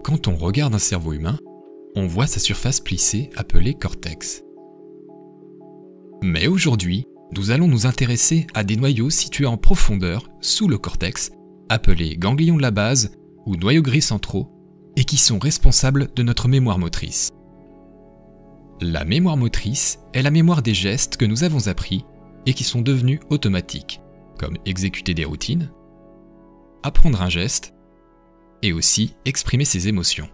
Quand on regarde un cerveau humain, on voit sa surface plissée appelée cortex. Mais aujourd'hui, nous allons nous intéresser à des noyaux situés en profondeur sous le cortex, appelés ganglions de la base ou noyaux gris centraux, et qui sont responsables de notre mémoire motrice. La mémoire motrice est la mémoire des gestes que nous avons appris et qui sont devenus automatiques, comme exécuter des routines, apprendre un geste, et aussi exprimer ses émotions.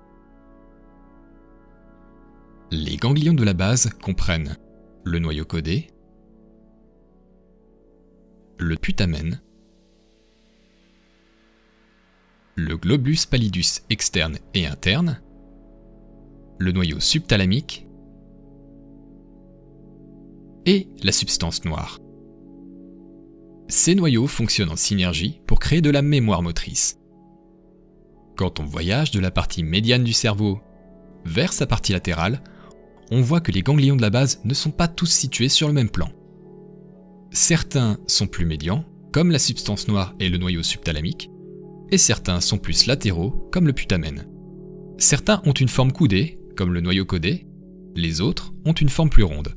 Les ganglions de la base comprennent le noyau codé, le putamen, le globus pallidus externe et interne, le noyau subthalamique et la substance noire. Ces noyaux fonctionnent en synergie pour créer de la mémoire motrice. Quand on voyage de la partie médiane du cerveau vers sa partie latérale, on voit que les ganglions de la base ne sont pas tous situés sur le même plan. Certains sont plus médians, comme la substance noire et le noyau subthalamique, et certains sont plus latéraux, comme le putamen. Certains ont une forme coudée, comme le noyau codé, les autres ont une forme plus ronde.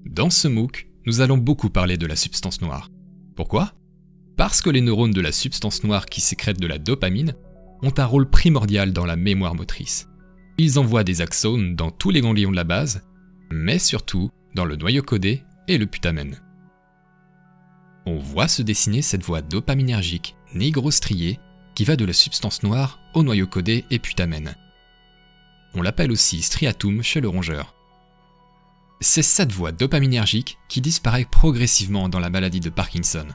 Dans ce MOOC, nous allons beaucoup parler de la substance noire. Pourquoi ? Parce que les neurones de la substance noire qui sécrètent de la dopamine ont un rôle primordial dans la mémoire motrice. Ils envoient des axones dans tous les ganglions de la base, mais surtout dans le noyau codé et le putamen. On voit se dessiner cette voie dopaminergique négro-striée qui va de la substance noire au noyau codé et putamen. On l'appelle aussi striatum chez le rongeur. C'est cette voie dopaminergique qui disparaît progressivement dans la maladie de Parkinson,